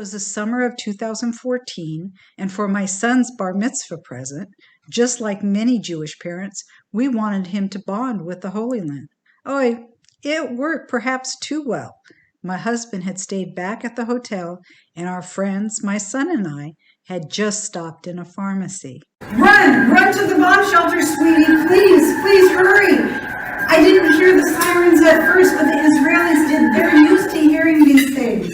was the summer of 2014, and for my son's bar mitzvah present, just like many Jewish parents, we wanted him to bond with the Holy Land. Oh, it worked perhaps too well. My husband had stayed back at the hotel, and our friends, my son and I, had just stopped in a pharmacy. Run to the bomb shelter, sweetie, please hurry. I didn't hear the sirens at first, but the Israelis did. They're used to hearing these things.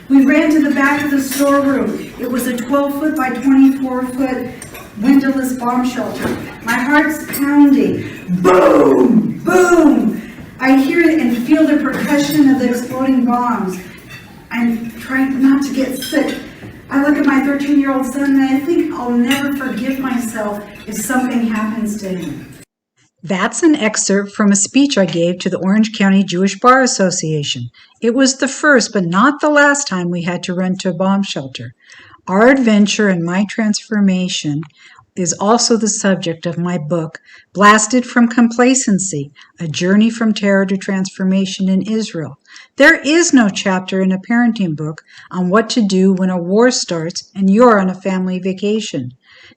We ran to the back of the storeroom. It was a 12-foot by 24-foot windowless bomb shelter. My heart's pounding. Boom! Boom! I hear and feel the percussion of the exploding bombs. I'm trying not to get sick. I look at my 13-year-old son and I think I'll never forgive myself if something happens to him. That's an excerpt from a speech I gave to the Orange County Jewish Bar Association. It was the first, but not the last time we had to run to a bomb shelter. Our adventure and my transformation is also the subject of my book, Blasted from Complacency, A Journey from Terror to Transformation in Israel. There is no chapter in a parenting book on what to do when a war starts and you're on a family vacation.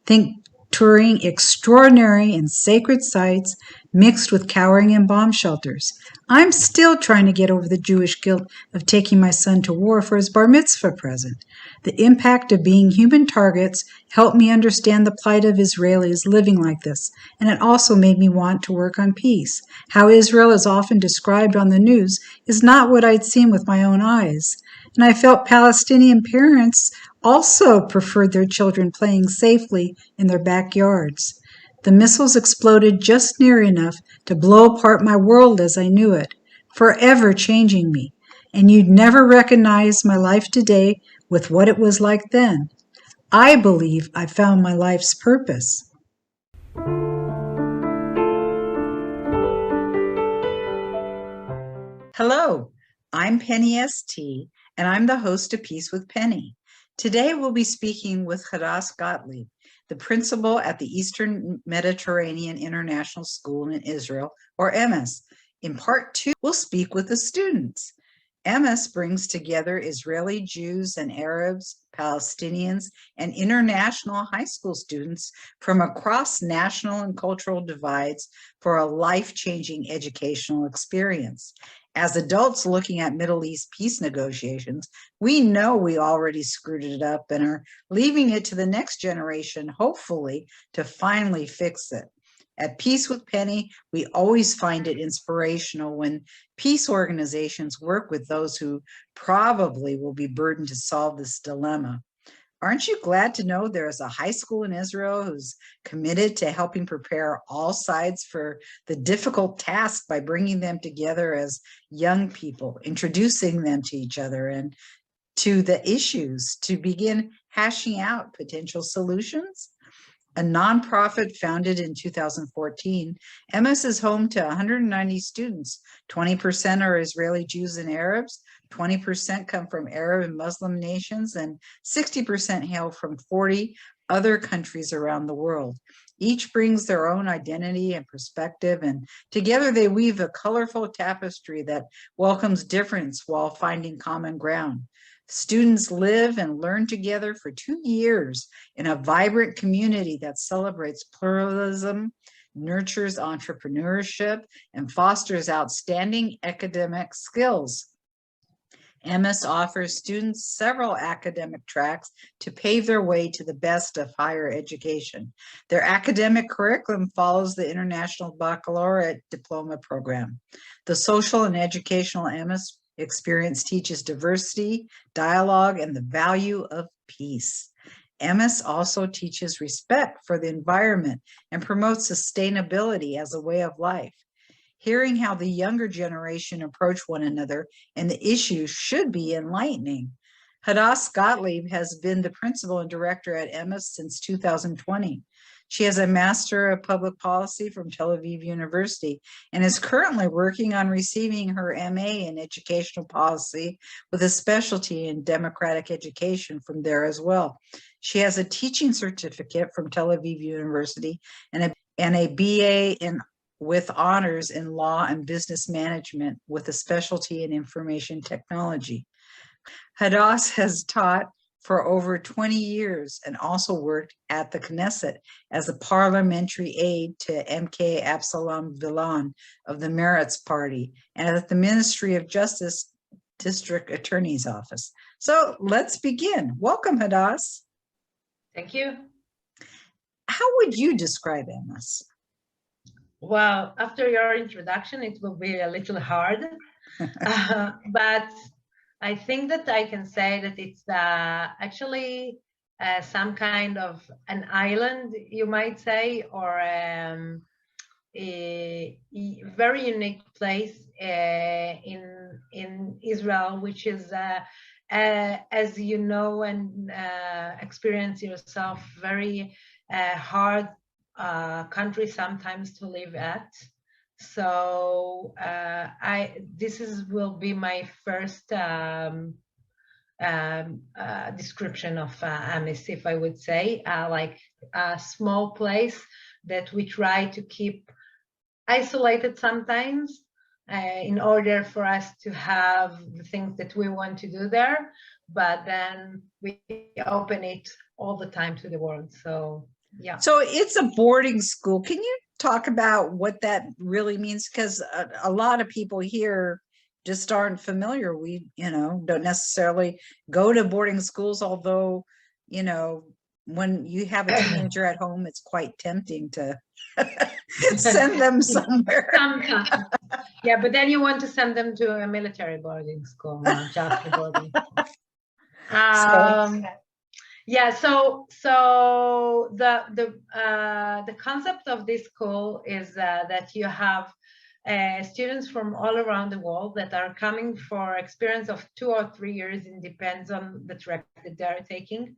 Think touring extraordinary and sacred sites mixed with cowering in bomb shelters. I'm still trying to get over the Jewish guilt of taking my son to war for his bar mitzvah present. The impact of being human targets helped me understand the plight of Israelis living like this, and it also made me want to work on peace. How Israel is often described on the news is not what I'd seen with my own eyes. And I felt Palestinian parents also preferred their children playing safely in their backyards. The missiles exploded just near enough to blow apart my world as I knew it, forever changing me. And you'd never recognize my life today with what it was like then. I believe I found my life's purpose. Hello, I'm Penny St., and I'm the host of Peace with Penny. Today we'll be speaking with Hadas Gottlieb, the principal at the Eastern Mediterranean International School in Israel, or EMIS. In part 2, we'll speak with the students. EMIS brings together Israeli Jews and Arabs, Palestinians, and international high school students from across national and cultural divides for a life-changing educational experience. As adults looking at Middle East peace negotiations, we know we already screwed it up and are leaving it to the next generation, hopefully, to finally fix it. At Peace with Penny, we always find it inspirational when peace organizations work with those who probably will be burdened to solve this dilemma. Aren't you glad to know there is a high school in Israel who's committed to helping prepare all sides for the difficult task by bringing them together as young people, introducing them to each other and to the issues to begin hashing out potential solutions? A nonprofit founded in 2014, EMIS is home to 190 students. 20% are Israeli Jews and Arabs, 20% come from Arab and Muslim nations, and 60% hail from 40 other countries around the world. Each brings their own identity and perspective, and together they weave a colorful tapestry that welcomes difference while finding common ground. Students live and learn together for 2 years in a vibrant community that celebrates pluralism, nurtures entrepreneurship, and fosters outstanding academic skills. EMIS offers students several academic tracks to pave their way to the best of higher education. Their academic curriculum follows the International Baccalaureate Diploma Program. The social and educational EMIS experience teaches diversity, dialogue, and the value of peace. EMIS also teaches respect for the environment and promotes sustainability as a way of life. Hearing how the younger generation approach one another and the issues should be enlightening. Hadas Gottlieb has been the principal and director at EMIS since 2020. She has a Master of Public Policy from Tel Aviv University and is currently working on receiving her MA in Educational Policy with a specialty in Democratic Education from there as well. She has a teaching certificate from Tel Aviv University and a BA with honors in law and business management with a specialty in information technology. Hadas has taught for over 20 years and also worked at the Knesset as a parliamentary aide to MK Absalom Villan of the Meretz Party and at the Ministry of Justice District Attorney's Office. So let's begin. Welcome, Hadas. Thank you. How would you describe EMIS? Well, after your introduction, it will be a little hard, but I think that I can say that it's actually some kind of an island, you might say, or a very unique place in Israel, which is, as you know and experience yourself, very hard country sometimes to live at. So will be my first description of EMIS, if I would say, like a small place that we try to keep isolated sometimes in order for us to have the things that we want to do there, but then we open it all the time to the world. So yeah. So it's a boarding school. Can you talk about what that really means? Because a lot of people here just aren't familiar. We, don't necessarily go to boarding schools, although, when you have a teenager at home, it's quite tempting to send them somewhere. Sometimes. Yeah, but then you want to send them to a military boarding school, not just a boarding school. Yeah, so the concept of this school is that you have students from all around the world that are coming for experience of 2 or 3 years. It depends on the track that they are taking.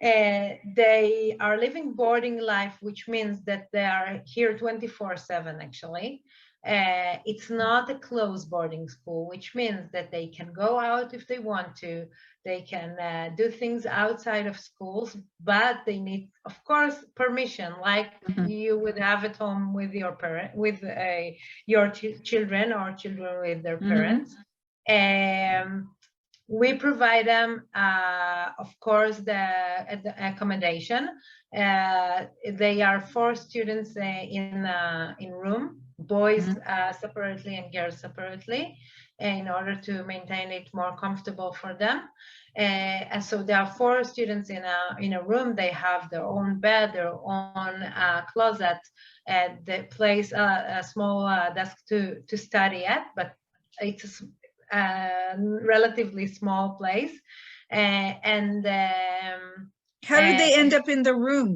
They are living boarding life, which means that they are here 24/7 actually. It's not a closed boarding school, which means that they can go out if they want to. They can do things outside of schools, but they need, of course, permission, like you would have at home with your parent, with your children or children with their parents. We provide them, of course, the accommodation. They are 4 students in room, boys separately and girls separately, in order to maintain it more comfortable for them. And so there are 4 students in a room. They have their own bed, their own closet, and they place a small desk to study at, but it's a relatively small place. How did they end up in the room?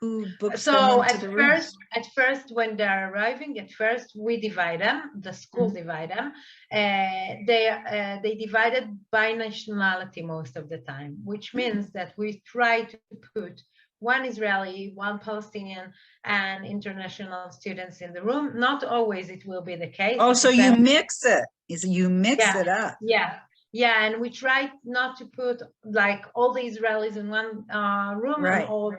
Who books them into the room? At first, when they're arriving, we divide them. The school divide them. They divided by nationality most of the time, which means that we try to put 1 Israeli, 1 Palestinian, and international students in the room. Not always it will be the case. Oh, so you mix it. You mix it up. Yeah, and we try not to put like all the Israelis in one room, right, and all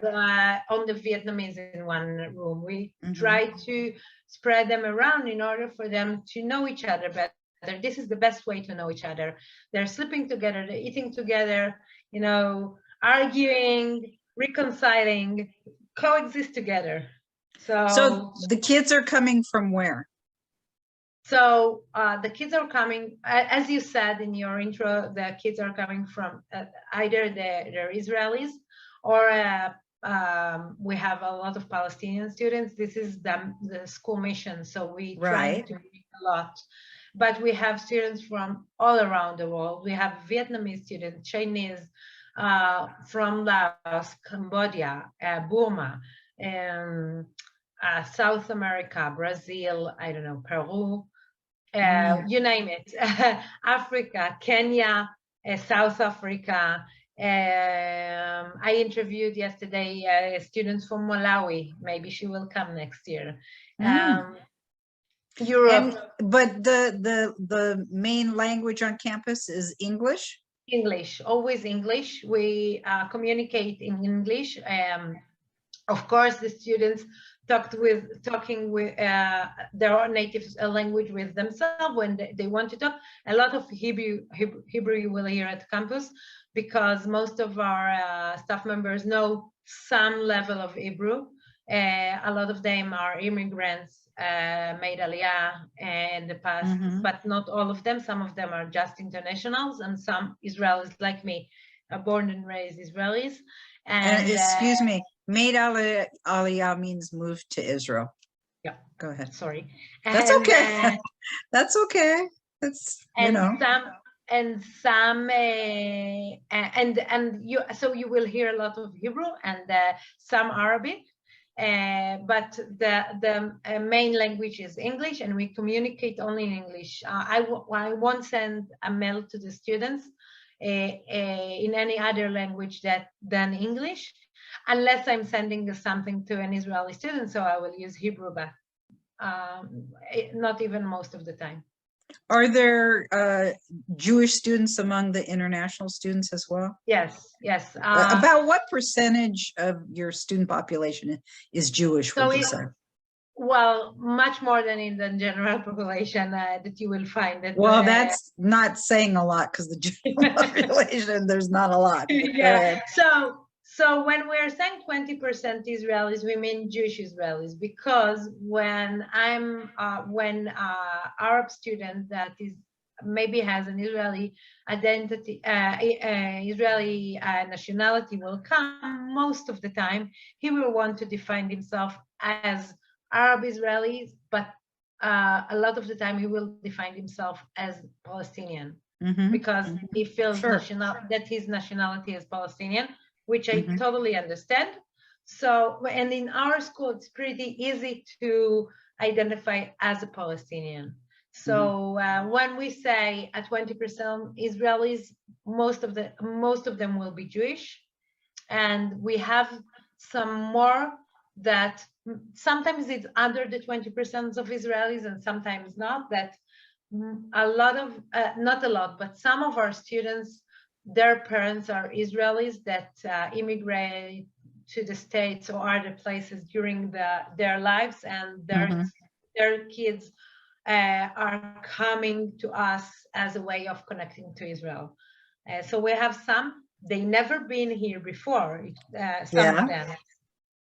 the Vietnamese in one room. We try to spread them around in order for them to know each other better. This is the best way to know each other. They're sleeping together, they're eating together, arguing, reconciling, coexist together. So the kids are coming from where? So the kids are coming, as you said in your intro, the kids are coming from either they're Israelis or we have a lot of Palestinian students. This is the school mission, so we try to reach a lot. But we have students from all around the world. We have Vietnamese students, Chinese, from Laos, Cambodia, Burma, South America, Brazil, I don't know, Peru, you name it, Africa, Kenya, South Africa. I interviewed yesterday students from Malawi. Maybe she will come next year. Europe. But the main language on campus is English? English, always English. We communicate in English. Of course, the students talking with their native language with themselves when they want to talk. A lot of Hebrew you will hear at campus, because most of our staff members know some level of Hebrew. A lot of them are immigrants, made Aliyah in the past, but not all of them. Some of them are just internationals, and some Israelis like me, are born and raised Israelis. And excuse me, made Aliyah means moved to Israel. Yeah. Go ahead. Sorry. That's okay. That's okay. That's, you know. So you will hear a lot of Hebrew and some Arabic. But the main language is English, and we communicate only in English. I won't send a mail to the students in any other language than English, unless I'm sending something to an Israeli student, so I will use Hebrew, but not even most of the time. Are there Jewish students among the international students as well? Yes, yes. About what percentage of your student population is Jewish, would you say? Well, much more than in the general population that you will find. Well, that's not saying a lot, because the general population, there's not a lot. Yeah. So when we're saying 20% Israelis, we mean Jewish Israelis, because when Arab student that is maybe has an Israeli identity, Israeli nationality will come, most of the time he will want to define himself as Arab Israelis, but a lot of the time he will define himself as Palestinian, because he feels that his nationality is Palestinian, which I totally understand. So, and in our school, it's pretty easy to identify as a Palestinian. So when we say at 20% Israelis, most of them will be Jewish, and we have some more that sometimes it's under the 20% of Israelis, and sometimes not. That a lot of not a lot, but some of our students, their parents are Israelis that immigrate to the States or other places during their lives, and their kids are coming to us as a way of connecting to Israel. So we have some, they never been here before, some of them,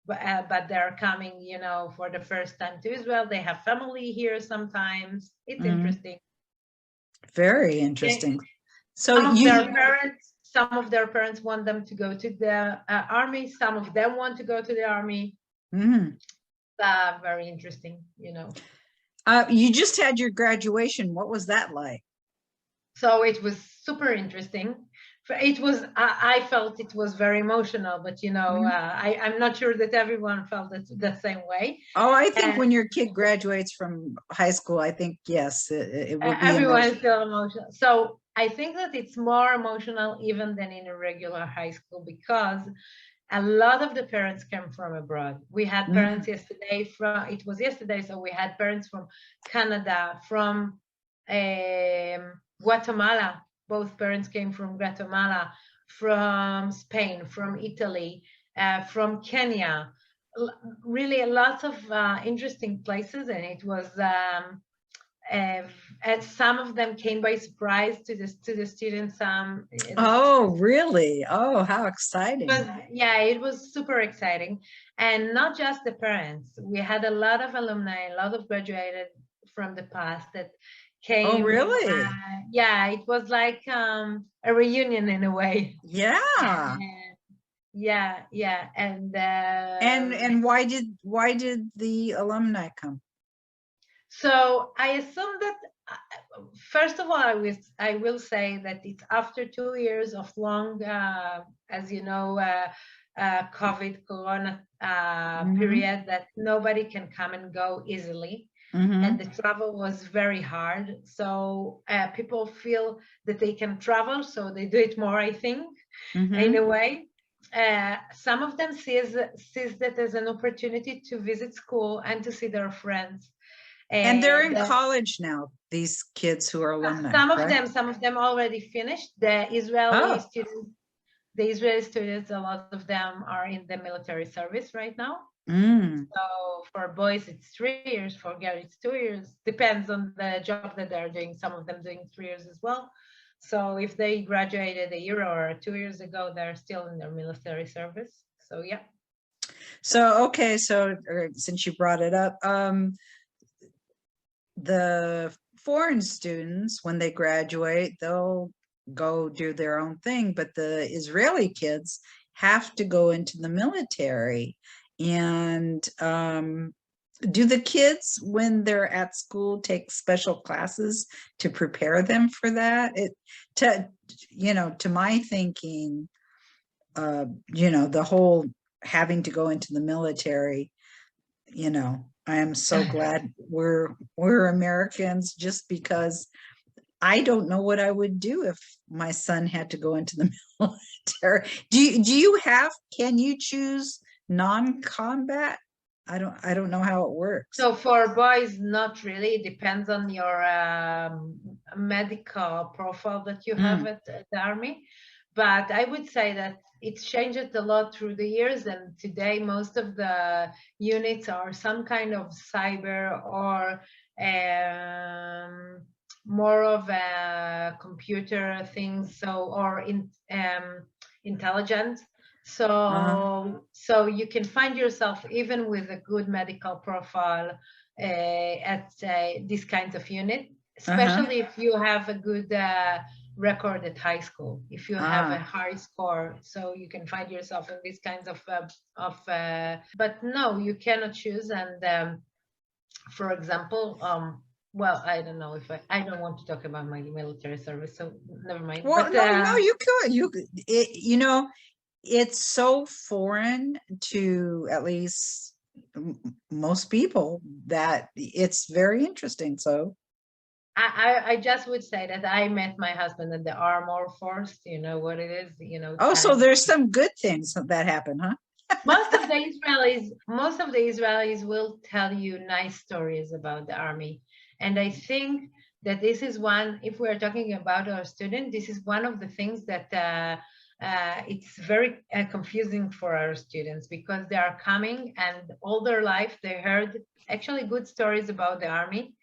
but they're coming, you know, for the first time to Israel. They have family here sometimes. It's interesting. Very interesting. So some of their parents want them to go to the army. Some of them want to go to the army. Very interesting, you know. You just had your graduation. What was that like? So it was super interesting. It was, I felt it was very emotional, but you know, I'm not sure that everyone felt it the same way. Oh, I think when your kid graduates from high school, I think, yes, it will be everyone feel emotional. So I think that it's more emotional even than in a regular high school, because a lot of the parents came from abroad. We had parents yesterday it was yesterday, so we had parents from Canada, from Guatemala. Both parents came from Guatemala, from Spain, from Italy, from Kenya. Really a lot of interesting places, and it was and some of them came by surprise to the students. Oh, really? Oh, how exciting. Yeah, it was super exciting. And not just the parents. We had a lot of alumni, a lot of graduated from the past that came. Oh, really? Yeah, it was like a reunion in a way. Yeah. Yeah. And why did the alumni come? So I assume that, first of all, I will say that it's after 2 years of long, as you know, COVID, Corona period, that nobody can come and go easily. And the travel was very hard. So people feel that they can travel, so they do it more, I think, in a way. Some of them sees that as an opportunity to visit school and to see their friends. And they're in college now, these kids who are alumni. Some of them already finished. The Israeli students, a lot of them are in the military service right now. Mm. So for boys, it's 3 years. For girls, it's 2 years. Depends on the job that they're doing. Some of them doing 3 years as well. So if they graduated a year or 2 years ago, they're still in their military service. So yeah. So, okay, so since you brought it up, the foreign students, when they graduate, they'll go do their own thing, but the Israeli kids have to go into the military. And do the kids, when they're at school, take special classes to prepare them for that? To my thinking, the whole having to go into the military, I am so glad we're Americans, just because I don't know what I would do if my son had to go into the military. Can you choose non-combat? I don't know how it works. So for boys, not really. It depends on your medical profile that you have at the army. But I would say that it's changed a lot through the years, and today most of the units are some kind of cyber or more of a computer things, or intelligent. So you can find yourself even with a good medical profile at these kinds of unit, especially if you have a good record at high school, if you have a high score, so you can find yourself in these kinds of but no, you cannot choose. And for example, well, I don't know if I don't want to talk about my military service, so never mind. Well, but no, you could. It's so foreign to at least most people that it's very interesting. So I just would say that I met my husband at the Armor Force. You know what it is, oh, so there's some good things that happen, huh? most of the Israelis will tell you nice stories about the army. And I think that this is one, if we're talking about our student, this is one of the things that it's very confusing for our students, because they are coming and all their life they heard actually good stories about the army.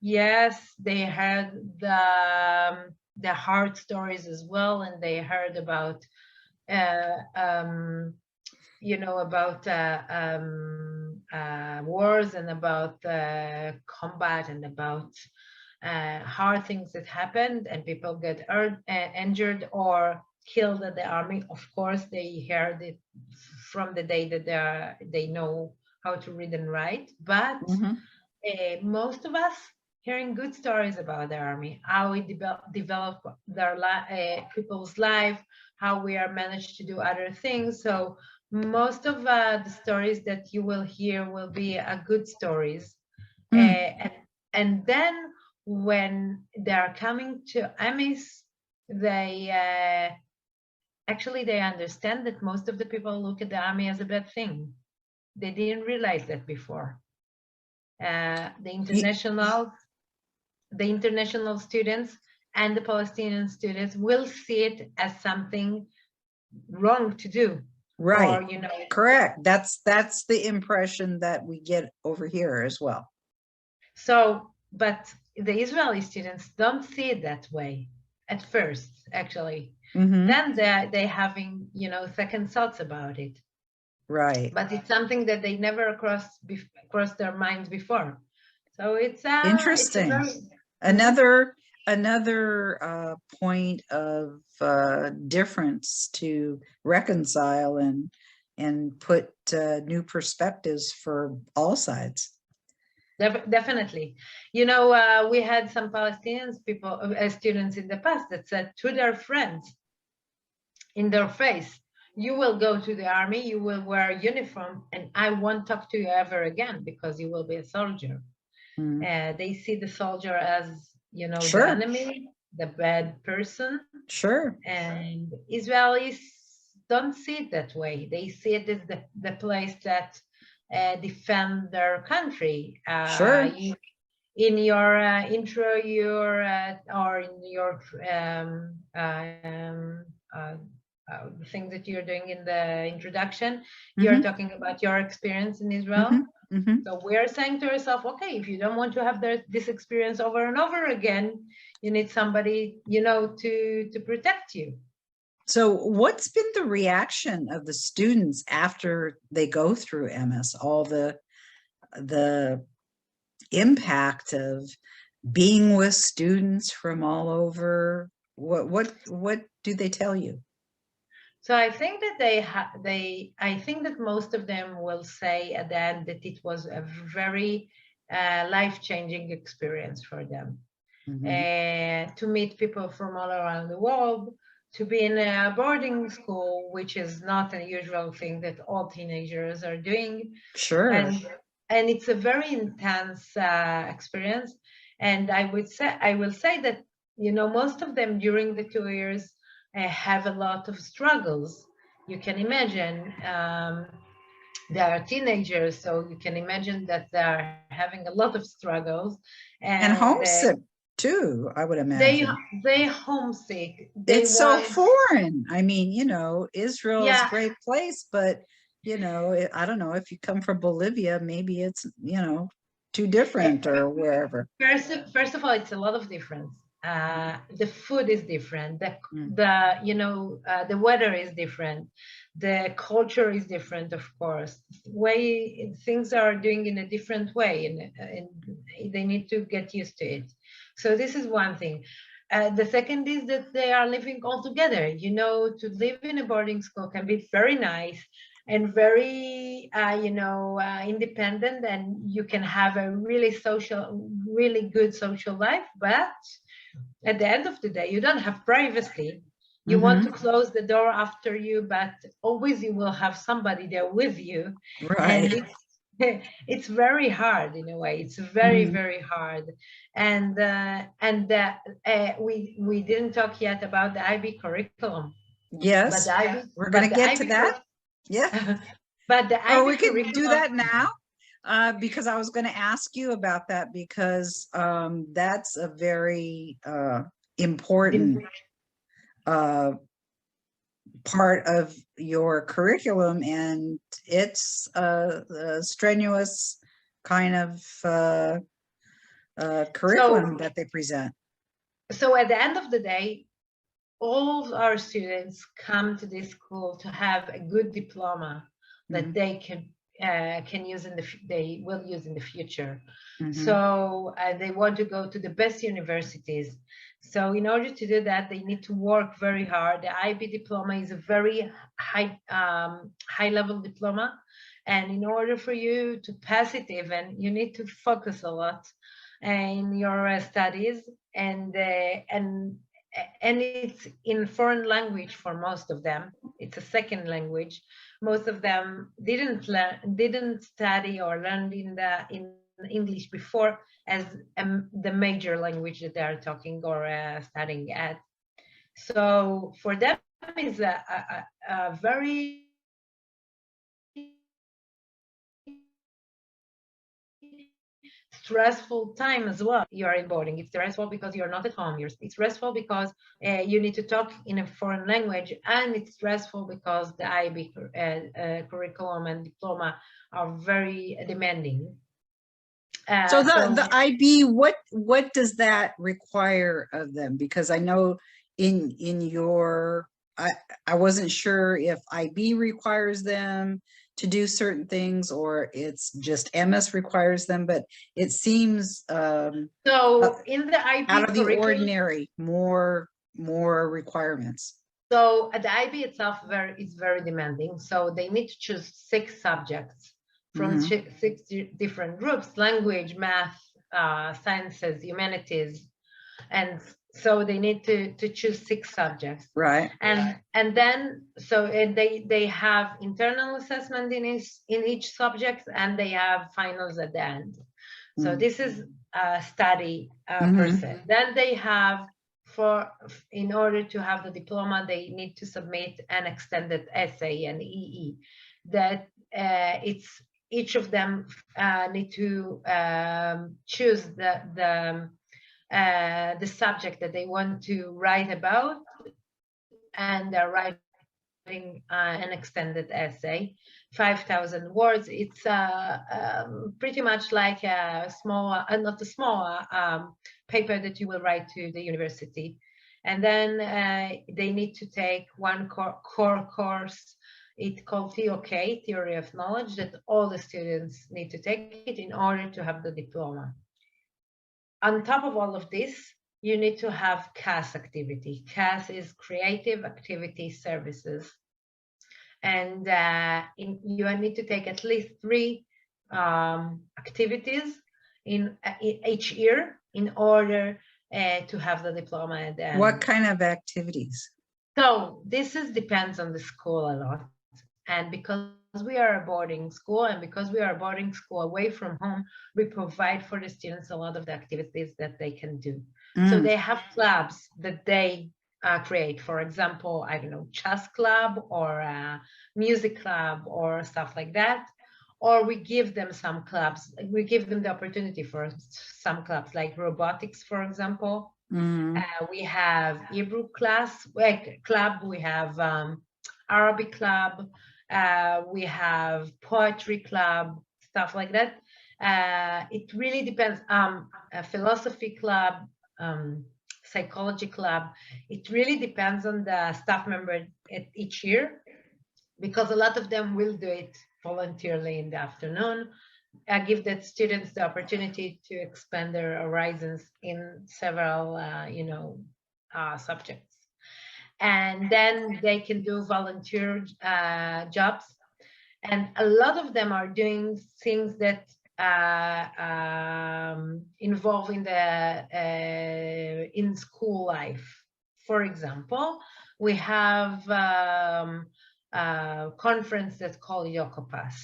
Yes, they heard the hard stories as well, and they heard about about wars, and about combat, and about hard things that happened, and people get injured or killed at the army. Of course, they heard it from the day that they know how to read and write. But most of us hearing good stories about the army, how it developed their people's life, how we are managed to do other things. So most of the stories that you will hear will be good stories. And then when they are coming to EMIS, they actually they understand that most of the people look at the army as a bad thing. They didn't realize that before. The international students and the Palestinian students will see it as something wrong to do. Right. Or, correct. That's the impression that we get over here as well. So, but the Israeli students don't see it that way at first, actually. Then they having, second thoughts about it. Right. But it's something that they never crossed their minds before. So it's interesting. It's another point of difference to reconcile and put new perspectives for all sides. Definitely. We had some Palestinian students in the past that said to their friends in their face, you will go to the army, you will wear a uniform, and I won't talk to you ever again, because you will be a soldier. They see the soldier as, sure, the enemy, the bad person. Sure. And Israelis don't see it that way. They see it as the place that defend their country. Sure. In your intro, or in your the thing that you're doing in the introduction, you're talking about your experience in Israel. So we are saying to ourselves, okay, if you don't want to have this experience over and over again, you need somebody, you know, to protect you. So what's been the reaction of the students after they go through EMIS, all the impact of being with students from all over? What do they tell you? So I think that I think that most of them will say at the end that it was a very life-changing experience for them. To meet people from all around the world, to be in a boarding school, which is not a usual thing that all teenagers are doing. Sure. And it's a very intense experience. And I will say that, you know, most of them during the 2 years have a lot of struggles. You can imagine they are teenagers, so you can imagine that they are having a lot of struggles. And homesick too, I would imagine. They homesick. It's so foreign. I mean, you know, Israel is a great place, but you know, I don't know, if you come from Bolivia, maybe it's, you know, too different or wherever. First of all, it's a lot of difference. The food is different. The you know, the weather is different. The culture is different, of course. Way things are doing in a different way, and they need to get used to it. So this is one thing. The second is that they are living all together. You know, to live in a boarding school can be very nice and very, you know, independent, and you can have a really good social life. But at the end of the day, you don't have privacy. You want to close the door after you, but always you will have somebody there with you. Right. And it's very hard in a way. It's very, very hard. And we didn't talk yet about the IB curriculum. Yes, we're going to get to that. Yeah. But the IB we curriculum, could do that now. Because I was going to ask you about that, because that's a very important part of your curriculum, and it's a strenuous kind of curriculum that they present. So at the end of the day, all of our students come to this school to have a good diploma that they can use they will use in the future. So they want to go to the best universities. So in order to do that, they need to work very hard. The IB diploma is a very high level diploma, and in order for you to pass it, even you need to focus a lot in your studies, and it's in foreign language for most of them. It's a second language. Most of them didn't study or learn in English before as the major language that they are talking or studying at. So for them is a very stressful time as well. You are in boarding. It's stressful because you're not at home. It's stressful because you need to talk in a foreign language, and it's stressful because the IB curriculum and diploma are very demanding. So the IB, what does that require of them? Because I know in your, I wasn't sure if IB requires them to do certain things, or it's just EMIS requires them, but it seems so in the IB out of the ordinary, more requirements. So the IB itself is very demanding. So they need to choose 6 subjects from 6 different groups: language, math, sciences, humanities, and so they need to choose 6 subjects. Right. And then so they have internal assessment in each subject, and they have finals at the end. So this is a study person. Then they have, in order to have the diploma, they need to submit an extended essay, an EE, that it's each of them need to choose the subject that they want to write about, and they're writing writing an extended essay, 5,000 words. It's pretty much like a small, not a small paper that you will write to the university. And then they need to take one core course. It's called TOK, Theory of Knowledge, that all the students need to take it in order to have the diploma. On top of all of this, you need to have CAS activity. CAS is Creative Activity Services. And you need to take at least 3 activities in each year in order to have the diploma at the end. What kind of activities? So this depends on the school a lot. And because we are a boarding school, and because we are a boarding school away from home, we provide for the students a lot of the activities that they can do. So they have clubs that they create. For example, I don't know, chess club or a music club or stuff like that. Or we give them some clubs. We give them the opportunity for some clubs, like robotics, for example. We have Hebrew club. We have Arabic club. We have poetry club, stuff like that. It really depends. A philosophy club, psychology club. It really depends on the staff member at each year, because a lot of them will do it voluntarily in the afternoon. Give the students the opportunity to expand their horizons in several, subjects. And then they can do volunteer jobs. And a lot of them are doing things that involve in school life. For example, we have a conference that's called Yokopas.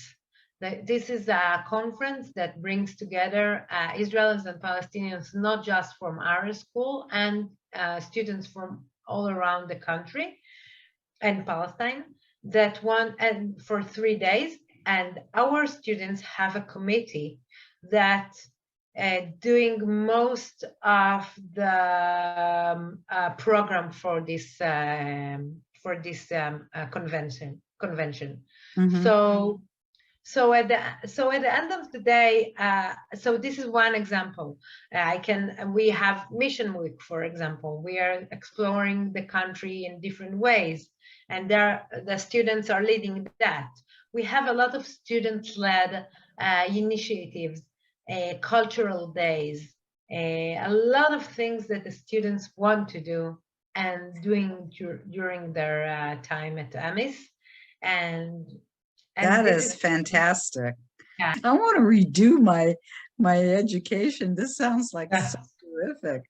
This is a conference that brings together Israelis and Palestinians, not just from our school, and students from all around the country and Palestine, that and for 3 days. And our students have a committee that doing most of the program for this convention. So at the end of the day, so this is one example. We have Mission Week, for example. We are exploring the country in different ways, and the students are leading that. We have a lot of student-led initiatives, cultural days, a lot of things that the students want to do and doing during their time at EMIS. And that is fantastic. Yeah. I want to redo my education. This sounds like so terrific.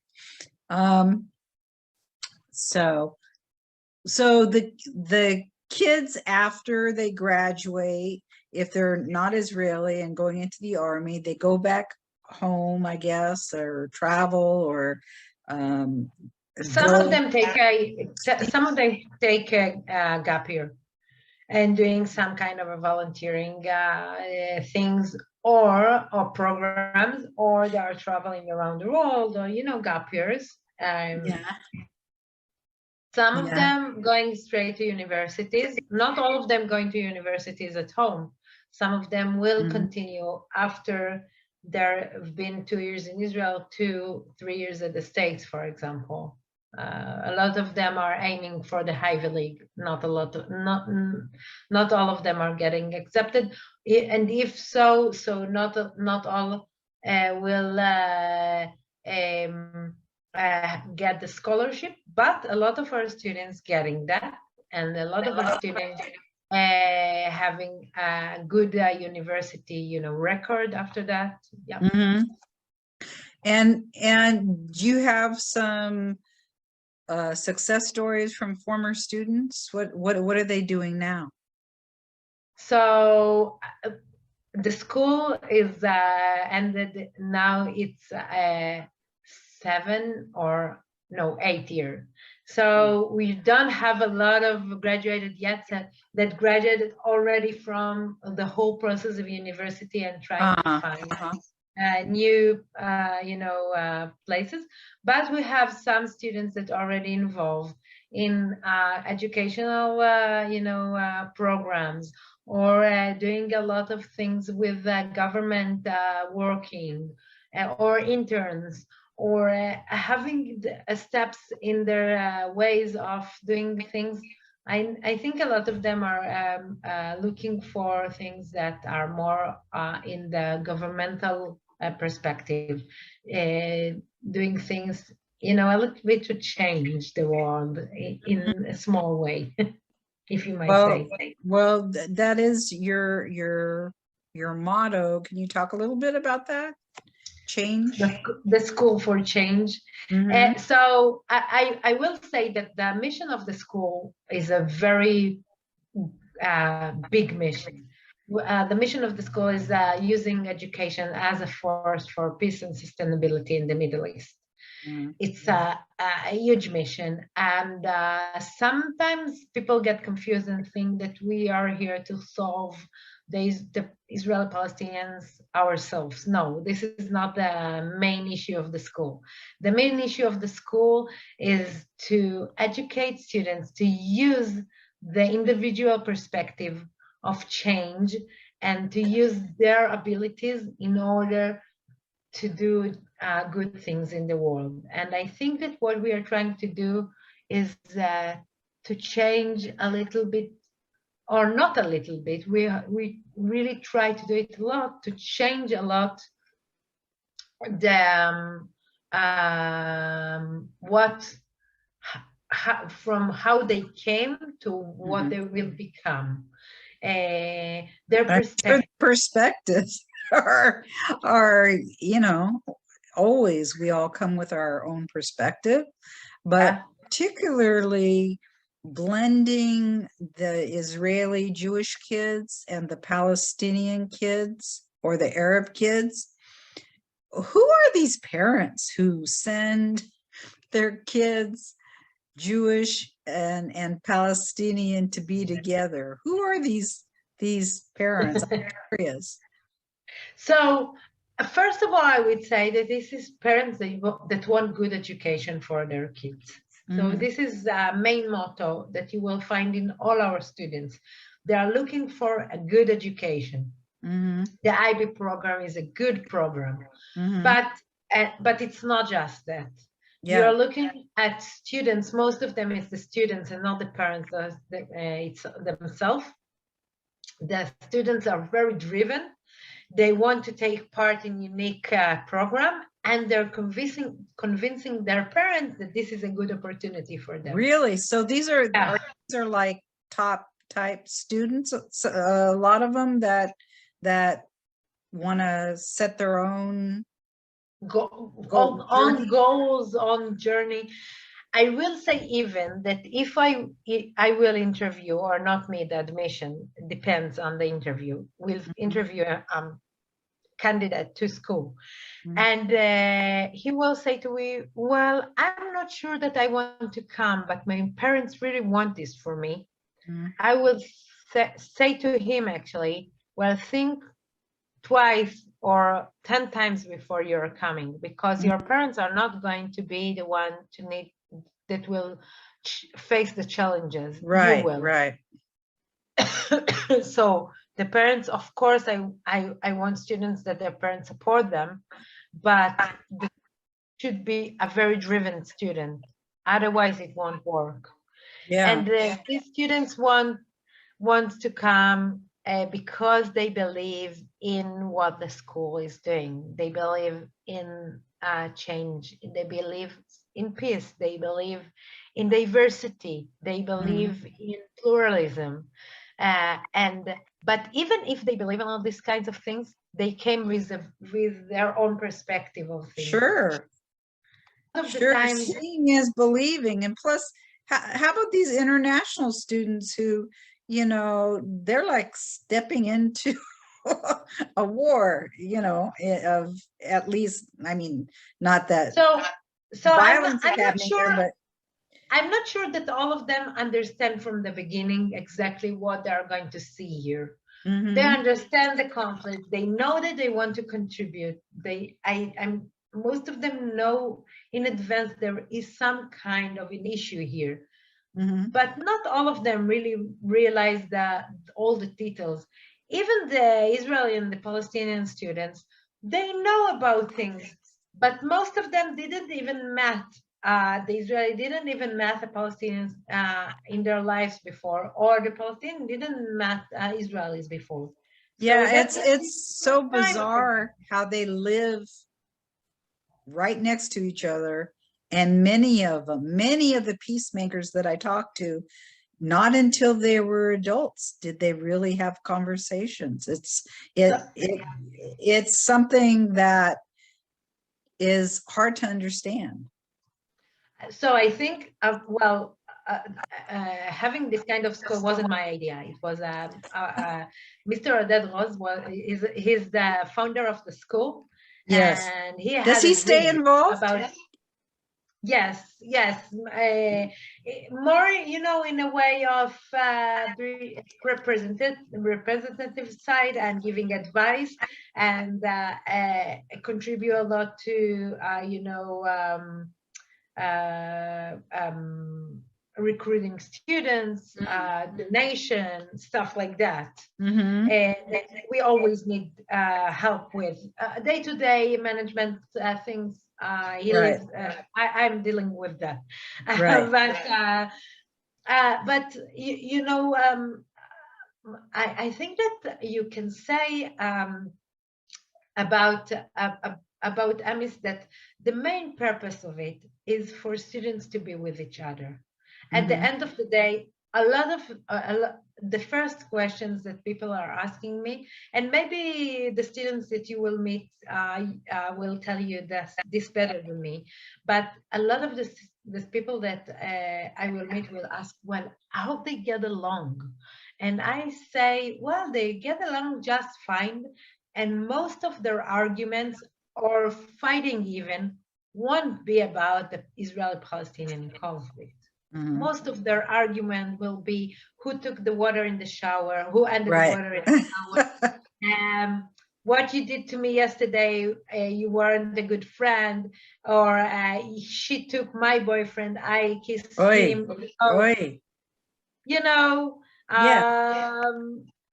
So the kids, after they graduate, if they're not Israeli and going into the army, they go back home, I guess, or travel, or some of them take a gap year and doing some kind of a volunteering things or programs, or they are traveling around the world, or gap years. Some of them going straight to universities. Not all of them going to universities at home. Some of them will continue after they've been 2 years in Israel, 2-3 years at the States, for example. A lot of them are aiming for the Ivy League. Not all of them are getting accepted, and if so, not all will get the scholarship. But a lot of our students getting that, and a lot of our students having a good university, record after that. Yeah. And do you have some success stories from former students? What are they doing now? So the school is ended now. It's 8 year. So we don't have a lot of graduated yet that graduated already from the whole process of university and trying to find new places, but we have some students that are already involved in educational programs, or doing a lot of things with government working, or interns, or having steps in their ways of doing things. I think a lot of them are looking for things that are more in the governmental perspective, doing things, a little bit to change the world in a small way, if you might say. Well, that is your motto. Can you talk a little bit about that? Change? The school for change. So I will say that the mission of the school is a very big mission. The mission of the school is using education as a force for peace and sustainability in the Middle East. It's a huge mission, and sometimes people get confused and think that we are here to solve the Israeli Palestinians ourselves. No, this is not the main issue of the school. The main issue of the school is to educate students to use the individual perspective of change and to use their abilities in order to do good things in the world. And I think that what we are trying to do is to change a little bit, or not a little bit, we really try to do it a lot, to change a lot the from how they came to what they will become. Their perspectives are always, we all come with our own perspective, but particularly blending the Israeli Jewish kids and the Palestinian kids or the Arab kids. Who are these parents who send their kids, Jewish and Palestinian, to be together? Who are these parents? I'm curious. So first of all, I would say that this is parents that want good education for their kids. So this is the main motto that you will find in all our students. They are looking for a good education. The IB program is a good program, but it's not just that. You're looking at students, most of them is the students and not the parents, it's themselves. The students are very driven. They want to take part in unique program, and they're convincing their parents that this is a good opportunity for them. Really? So these are like top type students, a lot of them that want to set their own goals, on journey. I will say even that if I will interview, or not me, the admission depends on the interview. We'll interview a candidate to school, and he will say to me, well, I'm not sure that I want to come, but my parents really want this for me. I will say to him, actually, well, think twice or 10 times before you're coming, because your parents are not going to be the one that will face the challenges. Right, you will. Right. So the parents, of course, I want students that their parents support them, but they should be a very driven student. Otherwise, it won't work. And these students want to come because they believe in what the school is doing. They believe in change. They believe in peace. They believe in diversity. They believe in pluralism. But even if they believe in all these kinds of things, they came with their own perspective of things. Sure. Seeing is believing. And plus, how about these international students who, they're like stepping into a war, of at least, I mean, not that so violence I'm is happening there, but I'm not sure that all of them understand from the beginning exactly what they're going to see here. They understand the conflict. They know that they want to contribute. Most of them know in advance there is some kind of an issue here. But not all of them really realize that all the details. Even the Israeli and the Palestinian students, they know about things, but most of them didn't even met the Israeli didn't even met the Palestinians in their lives before, or the Palestinians didn't met Israelis before. Yeah, it's so bizarre how they live right next to each other. And many of the peacemakers that I talked to, not until they were adults did they really have conversations. It's something that is hard to understand. So I think, having this kind of school wasn't my idea. It was Mr. Hadas he's the founder of the school. Yes. And he does he stay involved? Yes. More, in a way of representative side and giving advice, and contribute a lot to, recruiting students, donation, stuff like that. And we always need help with day-to-day management things. I'm dealing with that. But I think that you can say about EMIS that the main purpose of it is for students to be with each other. At the end of the day, a lot of the first questions that people are asking me, and maybe the students that you will meet will tell you this better than me, but a lot of the people that I will meet will ask, well, how they get along? And I say, well, they get along just fine. And most of their arguments or fighting even won't be about the Israeli-Palestinian conflict. Most of their argument will be who took the water in the shower, who ended the water in the shower, what you did to me yesterday, you weren't a good friend, or she took my boyfriend, I kissed him.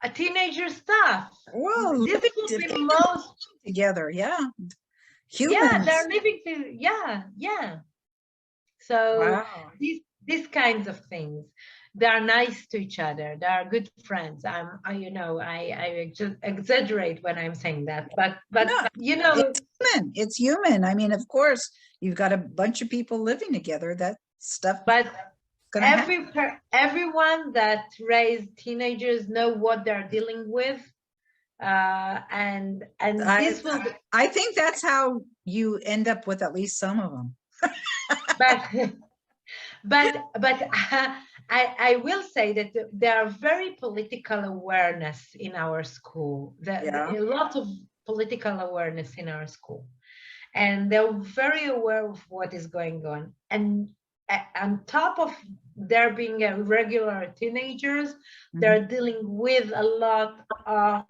A teenager stuff. Well, this will be most together, humans. Yeah, they're living So these kinds of things, they are nice to each other. They are good friends. I just exaggerate when I'm saying that, but no, it's human. I mean, of course, you've got a bunch of people living together. That stuff. But everyone that raised teenagers know what they're dealing with, and this will. I think that's how you end up with at least some of them. But I will say that there are very political awareness in our school. A lot of political awareness in our school, and they're very aware of what is going on. And on top of there being a regular teenagers, they're dealing with a lot of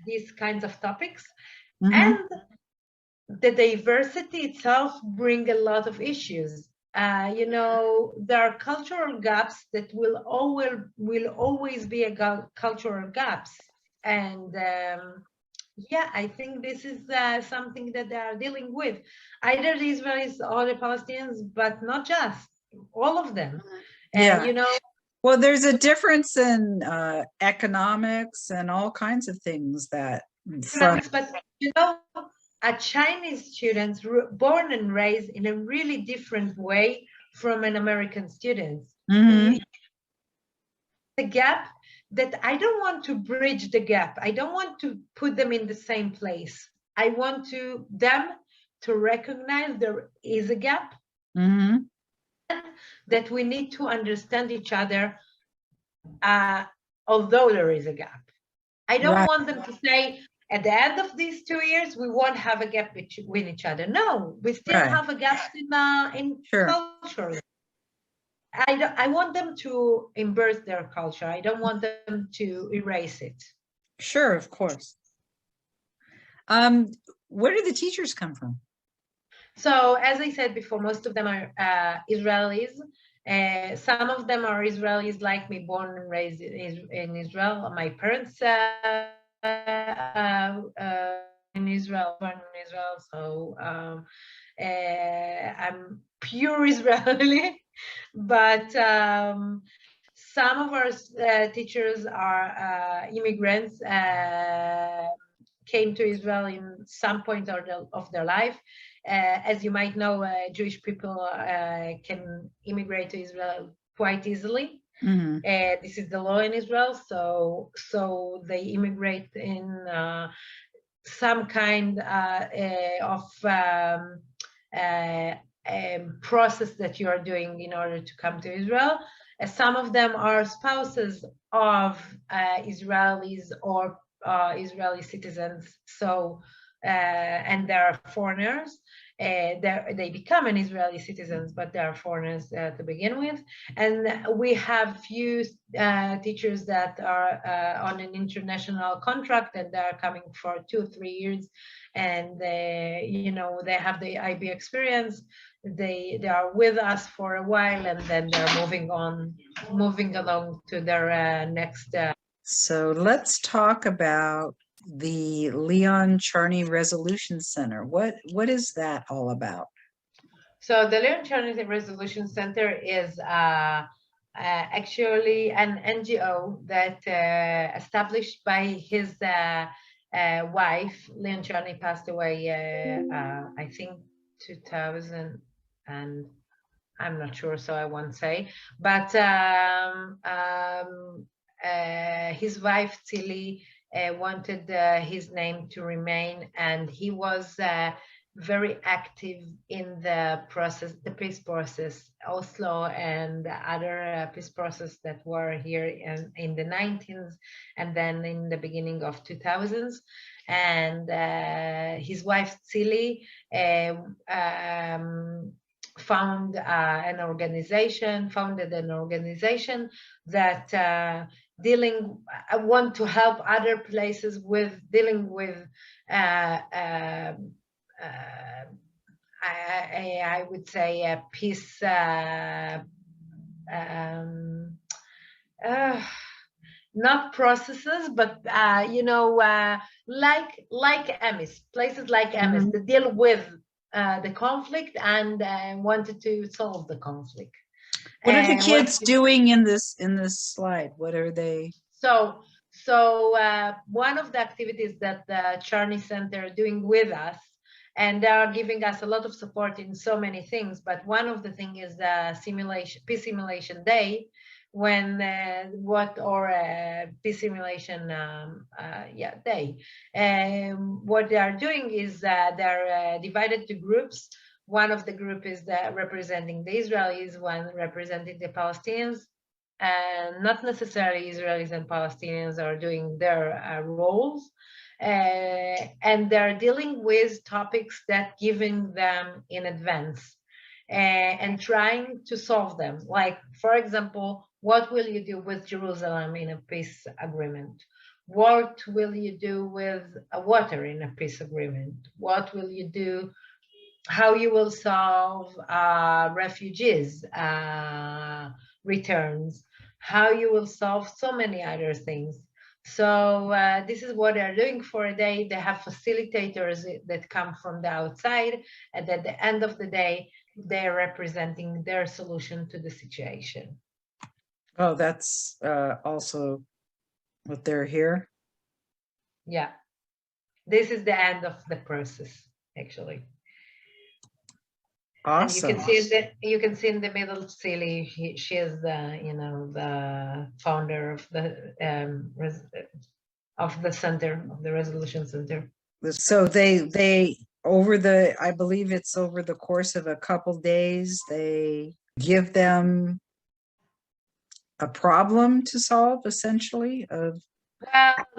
these kinds of topics, and the diversity itself bring a lot of issues. There are cultural gaps that will always be cultural gaps, and I think this is something that they are dealing with, either the Israelis or the Palestinians, but not just all of them. Well, there's a difference in economics and all kinds of things that. A Chinese student born and raised in a really different way from an American student. The gap that I don't want to bridge the gap. I don't want to put them in the same place. I want them to recognize there is a gap, that we need to understand each other, although there is a gap. I don't want them to say, at the end of these 2 years, we won't have a gap between each other. No, we still have a gap in culture. I want them to embrace their culture. I don't want them to erase it. Sure, of course. Where do the teachers come from? So as I said before, most of them are Israelis. Some of them are Israelis like me, born and raised in Israel. My parents in Israel, born in Israel. So I'm pure Israeli, but some of our teachers are immigrants, came to Israel in some point of their life. As you might know, Jewish people can immigrate to Israel quite easily. Mm-hmm. This is the law in Israel, so they immigrate in some kind of process that you are doing in order to come to Israel. Some of them are spouses of Israelis or Israeli citizens, so and they are foreigners. They become an Israeli citizens, but they are foreigners to begin with. And we have few teachers that are on an international contract, and they are coming for 2-3 years, and you know, they have the IB experience. They are with us for a while, and then they're moving along to their next. So let's talk about the Leon Charney Resolution Center. What is that all about? So the Leon Charney Resolution Center is actually an NGO that established by his wife. Leon Charney passed away, I think 2000, and I'm not sure, so I won't say. But his wife Tzili wanted his name to remain, and he was very active in the process, the peace process, Oslo and other peace process that were here in the 19th and then in the beginning of 2000s. And his wife Tzili founded an organization that want to help other places with dealing with I would say a peace not processes, but you know, like EMIS, places like EMIS that deal with the conflict and wanted to solve the conflict. What are the kids doing in this slide? What are they? So one of the activities that the Charney Center are doing with us, and they are giving us a lot of support in so many things, but one of the things is the peace simulation day, when peace simulation day. What they are doing is they're divided to groups. One of the group is representing the Israelis, one representing the Palestinians, and not necessarily Israelis and Palestinians are doing their roles. And they're dealing with topics that giving them in advance and trying to solve them. Like, for example, what will you do with Jerusalem in a peace agreement? What will you do with water in a peace agreement? What will you do? How you will solve refugees returns? How you will solve so many other things. So this is what they're doing for a day. They have facilitators that come from the outside, and at the end of the day, they're representing their solution to the situation. Oh, that's also what they're here. Yeah, this is the end of the process, actually. Awesome. And you can see in the middle, Celie. She is the the founder of the center, of the resolution center. So they over the, I believe it's over the course of a couple days, they give them a problem to solve, essentially.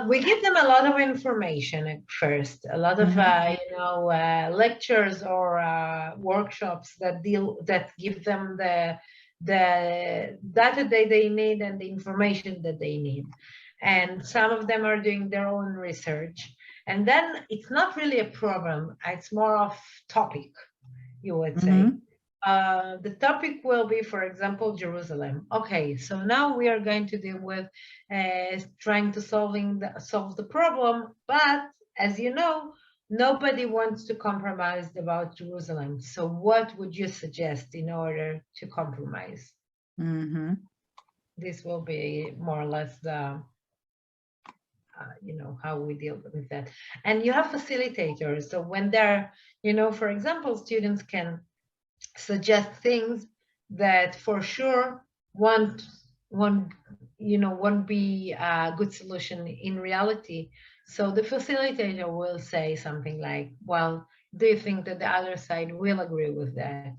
We give them a lot of information at first, a lot of lectures or workshops that give them the data that they need and the information that they need. and some of them are doing their own research. And then it's not really a problem, it's more of topic, you would say. The topic will be, for example, Jerusalem. Okay, so now we are going to deal with trying to solve the problem, but as you know, nobody wants to compromise about Jerusalem. So what would you suggest in order to compromise? This will be more or less the how we deal with that. And you have facilitators. So when they're, for example, students can suggest things that for sure won't be a good solution in reality. So the facilitator will say something like, well, do you think that the other side will agree with that?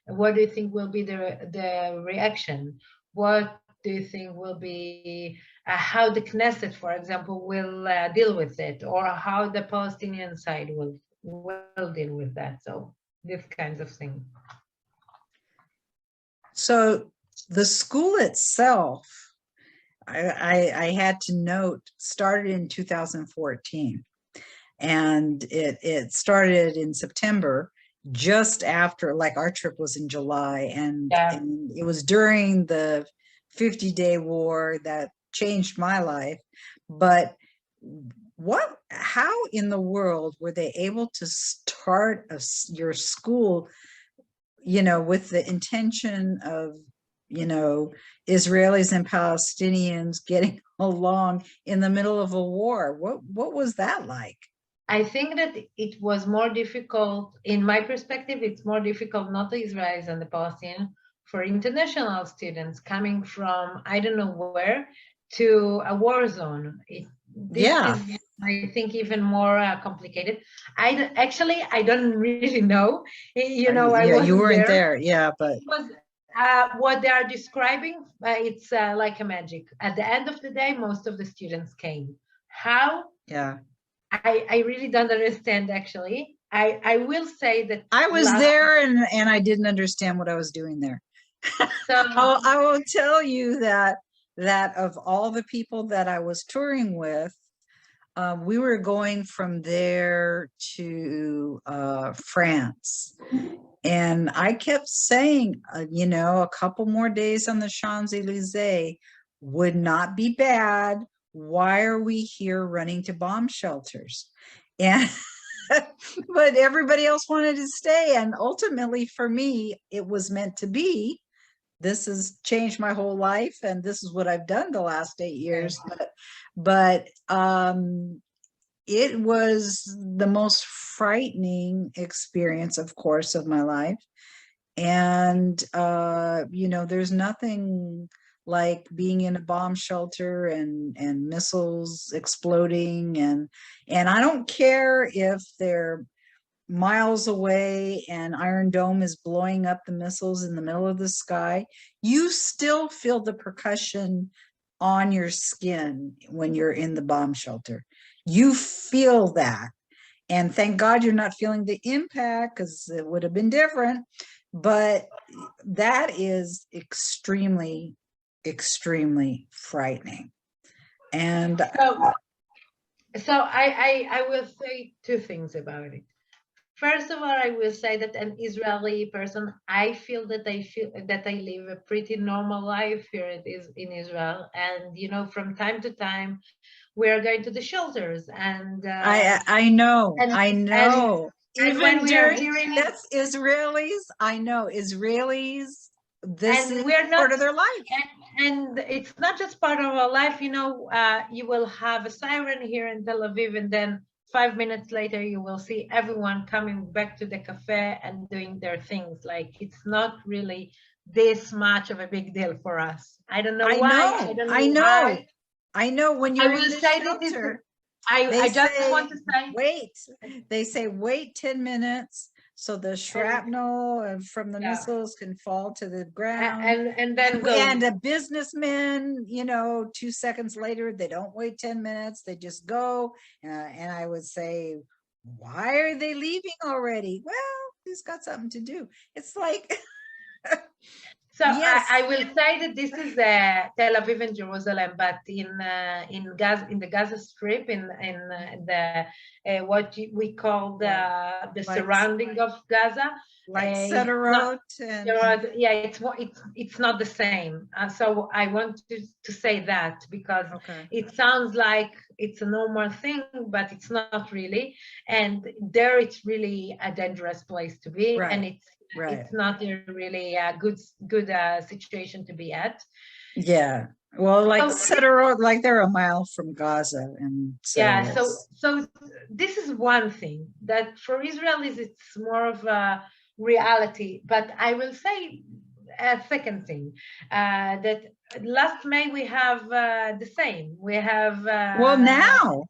What do you think will be the reaction? What do you think will be how the Knesset, for example, will deal with it, or how the Palestinian side will deal with that? So these kinds of things. So the school itself, I had to note, started in 2014, and it started in September, just after, like, our trip was in July, and it was during the 50-day war that changed my life. But how in the world were they able to start your school, with the intention of, Israelis and Palestinians getting along in the middle of a war? What was that like? I think that it was more difficult, in my perspective, it's more difficult, not the Israelis and the Palestinians, for international students coming from, I don't know where, to a war zone. This is, I think, even more complicated. I don't really know. You weren't there. Yeah, but it was what they are describing. It's like a magic. At the end of the day, most of the students came. How? Yeah. I really don't understand, actually. I will say that I was there and I didn't understand what I was doing there. So I will tell you that of all the people that I was touring with, we were going from there to France. And I kept saying, a couple more days on the Champs-Élysées would not be bad. Why are we here running to bomb shelters? And but everybody else wanted to stay. And ultimately, for me, it was meant to be. This has changed my whole life, and this is what I've done the last 8 years. But it was the most frightening experience, of course, of my life. And there's nothing like being in a bomb shelter and missiles exploding, and I don't care if they're miles away and Iron Dome is blowing up the missiles in the middle of the sky. You still feel the percussion on your skin when you're in the bomb shelter. You feel that. And thank God you're not feeling the impact, because it would have been different. But that is extremely, extremely frightening. And so I will say two things about it. First of all, I will say that an Israeli person, I feel that I live a pretty normal life here in Israel. And, from time to time, we are going to the shelters. And I know. And when we are hearing that's Israelis, I know Israelis, this is we're not part of their life. And it's not just part of our life, you will have a siren here in Tel Aviv, and then 5 minutes later, you will see everyone coming back to the cafe and doing their things. Like, it's not really this much of a big deal for us. I don't know why. I know when you're in the shelter, I just want to say, they say, wait 10 minutes so the shrapnel from the missiles can fall to the ground. And then a businessman, 2 seconds later, they don't wait 10 minutes, they just go. And I would say, why are they leaving already? Well, he's got something to do. It's like So Yes. I will say that this is Tel Aviv and Jerusalem, but in Gaza, in the Gaza Strip, in the what we call the Like- surrounding of Gaza, like it's Sederot and yeah, it's not the same. So I want to say that because okay. it sounds like it's a normal thing, but it's not really. And there, it's really a dangerous place to be, Right. and it's not a really good situation to be at. Yeah. Well, like So, Sederot, like they're a mile from Gaza, and yeah. Sederot. So this is one thing that for Israelis it's more of a reality. But I will say a second thing that last May we have the same. We have Well, now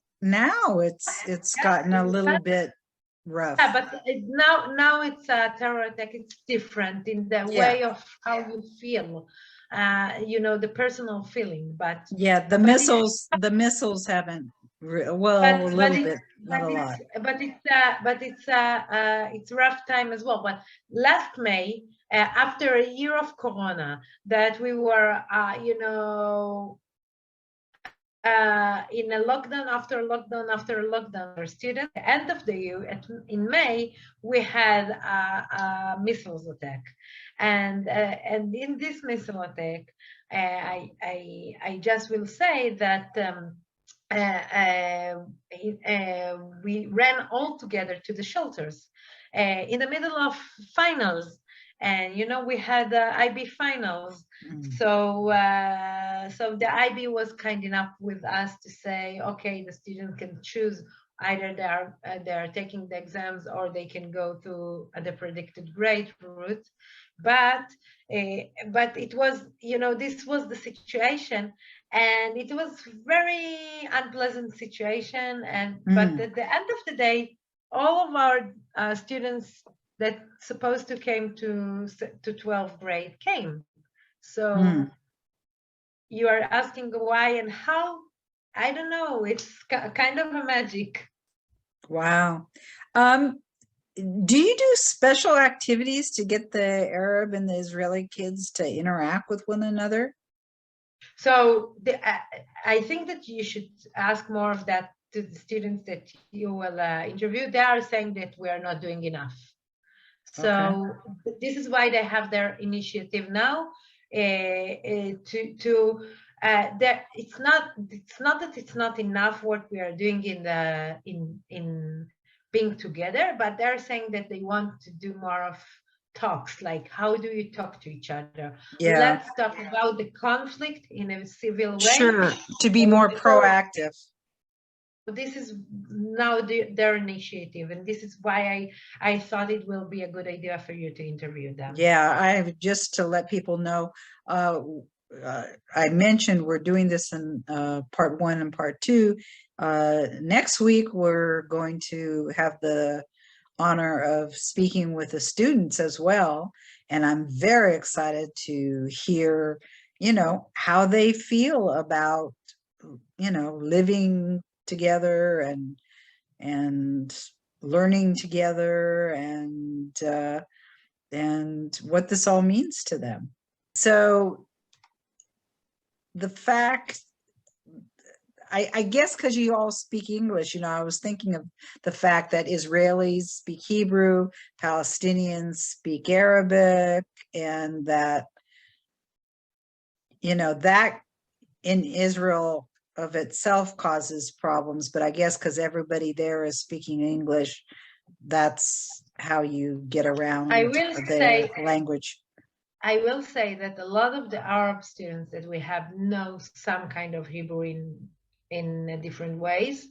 it's gotten a little bit rough. yeah, but now it's a terror attack. It's different in the way of how you feel, the personal feeling. But Yeah, the missiles haven't well, a little bit, not a lot. It's rough time as well. But last May, after a year of Corona, that we were, in a lockdown after lockdown after lockdown for students. At the end of the year, in May, we had a missiles attack, and in this missile attack, I just will say that we ran all together to the shelters in the middle of finals. And we had IB finals, so the IB was kind enough with us to say, okay, the student can choose either they are taking the exams or they can go to the predicted grade route. But it was, this was the situation, and it was very unpleasant situation. And but at the end of the day, all of our students that supposed to came to 12th grade came. So you are asking why and how? I don't know. It's kind of a magic. Wow. Do you do special activities to get the Arab and the Israeli kids to interact with one another? So I think that you should ask more of that to the students that you will interview. They are saying that we are not doing enough. So this is why they have their initiative now it's not that it's not enough what we are doing in being together, but they're saying that they want to do more of talks, like how do you talk to each other? Yeah. Let's talk about the conflict in a civil way. Sure, to be more proactive. This is now their initiative, and this is why I thought it will be a good idea for you to interview them. Yeah, just to let people know, I mentioned we're doing this in part 1 and part 2. Next week, we're going to have the honor of speaking with the students as well. And I'm very excited to hear, how they feel about, living together and learning together and what this all means to them. So the fact, I guess because you all speak English, I was thinking of the fact that Israelis speak Hebrew, Palestinians speak Arabic, and that, that in Israel of itself causes problems, but I guess because everybody there is speaking English, that's how you get around the language. I will say that a lot of the Arab students that we have know some kind of Hebrew in different ways,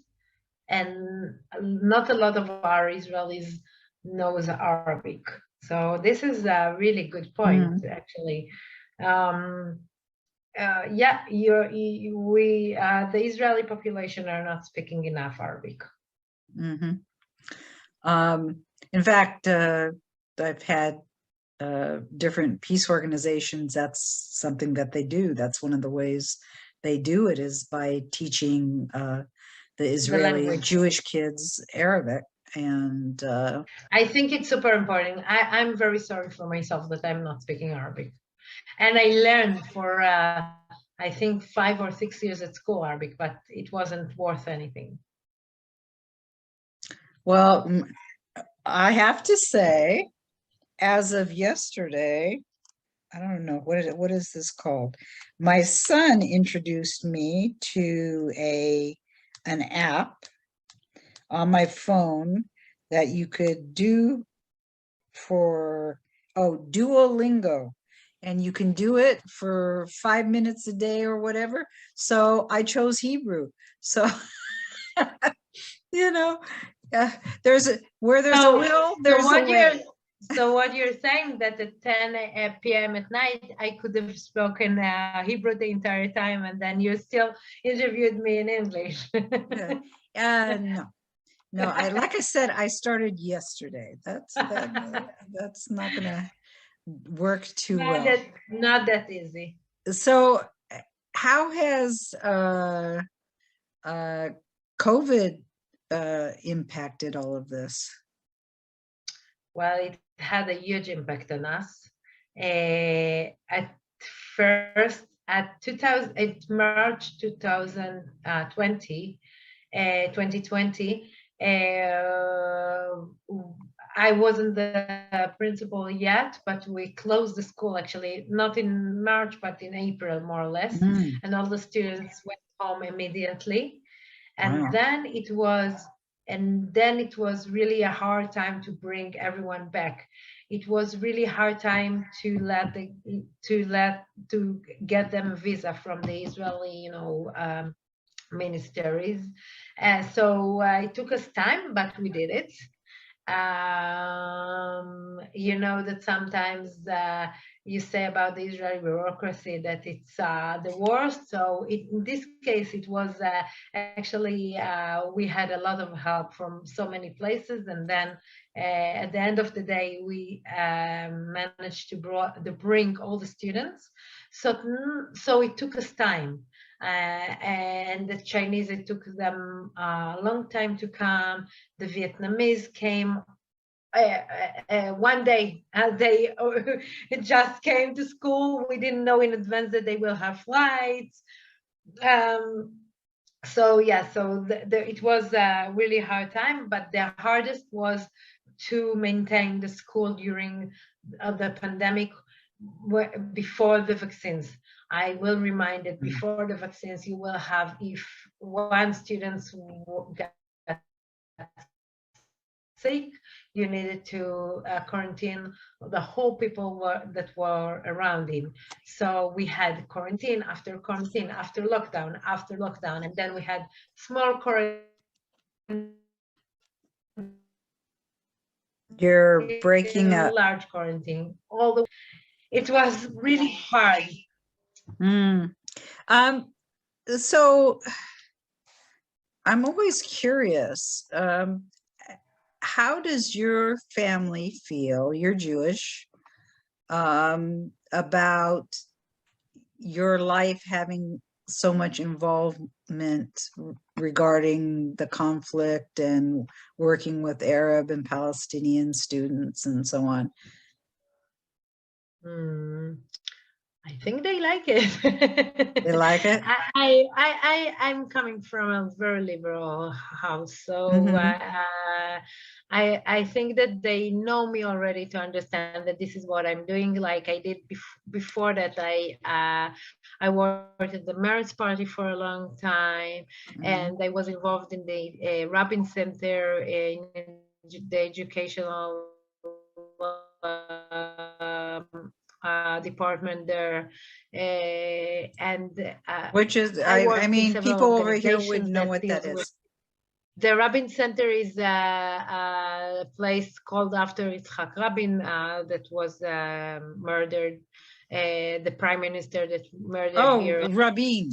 and not a lot of our Israelis knows Arabic. So this is a really good point, actually. Yeah, the Israeli population are not speaking enough Arabic. In fact, I've had different peace organizations. That's something that they do. That's one of the ways they do it, is by teaching the Israeli Jewish kids Arabic. And I think it's super important. I'm very sorry for myself that I'm not speaking Arabic. And I learned for, I think 5 or 6 years at school Arabic, but it wasn't worth anything. Well, I have to say, as of yesterday, I don't know what is this called? My son introduced me to an app on my phone that you could do for Duolingo, and you can do it for 5 minutes a day or whatever. So I chose Hebrew. So you know, where there's a will, there's a way. So what you're saying that at 10 p.m. at night, I could have spoken Hebrew the entire time, and then you still interviewed me in English. No. Like I said, I started yesterday. That's not gonna work too well. Not that easy. So, how has COVID impacted all of this? Well, it had a huge impact on us. At first, at March 2020, I wasn't the principal yet, but we closed the school actually, not in March, but in April, more or less. And all the students went home immediately. And Wow. then it was really a hard time to bring everyone back. It was really hard time to get them a visa from the Israeli, ministries. So it took us time, but we did it. You know that sometimes you say about the Israeli bureaucracy that it's the worst. So in this case, it was actually we had a lot of help from so many places, and then at the end of the day, we managed to bring all the students. So it took us time. And the Chinese, it took them a long time to come. The Vietnamese came one day, and they just came to school. We didn't know in advance that they will have flights. So yeah, it was a really hard time, but the hardest was to maintain the school during the pandemic before the vaccines. I will remind that before the vaccines, you will have, if one student got sick, you needed to quarantine the whole people that were around him. So we had quarantine after lockdown, and then we had small quarantine. You're breaking up. Large quarantine. It was really hard. So I'm always curious, how does your family feel, you're Jewish, about your life having so much involvement regarding the conflict and working with Arab and Palestinian students and so on? I think they like it. They like it? I'm coming from a very liberal house, so I think that they know me already to understand that this is what I'm doing. Like I did before that, I worked at the Marriage Party for a long time, and I was involved in the Rabin Center in the educational department there, and which is, I mean, people over here would know what that is. The Rabin Center is a place called after Yitzhak Rabin that was murdered, the prime minister that murdered here. Rabin.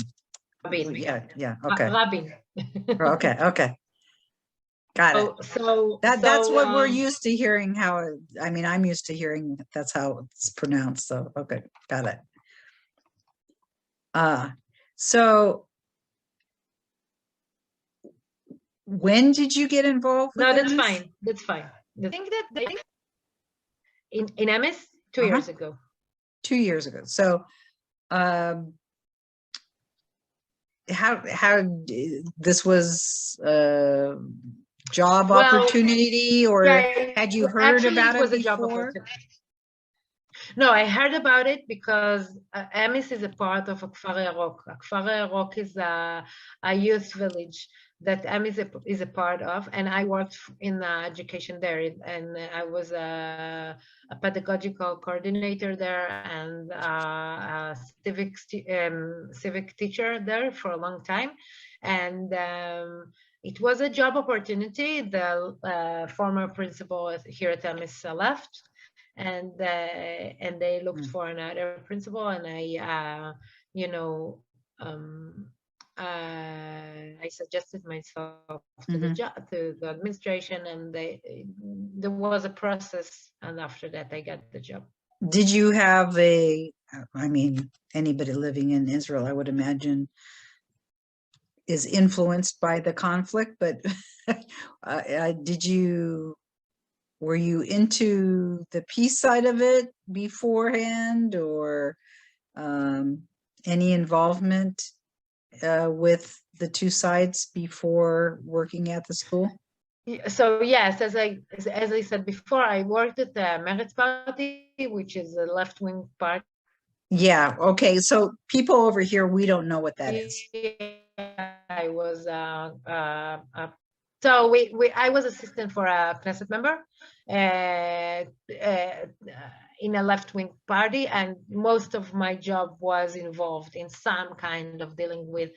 Yeah, okay. Rabin. Okay. Got it. So that's what we're used to hearing. I'm used to hearing that's how it's pronounced. So okay, got it. So when did you get involved with that's fine. That's fine. I think that in EMIS 2 years ago. 2 years ago. So how this was a job opportunity, or yeah, had you heard actually, about it was it a job before? opportunity. No, I heard about it because EMIS is a part of Akfar Yarok. Akfar Yarok is a youth village that EMIS is a part of, and I worked in education there, and I was a pedagogical coordinator there and a civic teacher there for a long time, and it was a job opportunity. The former principal here at EMIS left, and they looked for another principal, and I you know I suggested myself to the job, to the administration, and there was a process, and after that I got the job. Did you have I mean, anybody living in Israel, I would imagine, is influenced by the conflict, but were you into the peace side of it beforehand, or any involvement with the two sides before working at the school? So yes, as I said before, I worked at the Meretz Party, which is a left-wing party. Yeah, okay, so people over here, we don't know what that is. I was so I was assistant for a Knesset member in a left-wing party, and most of my job was involved in some kind of dealing with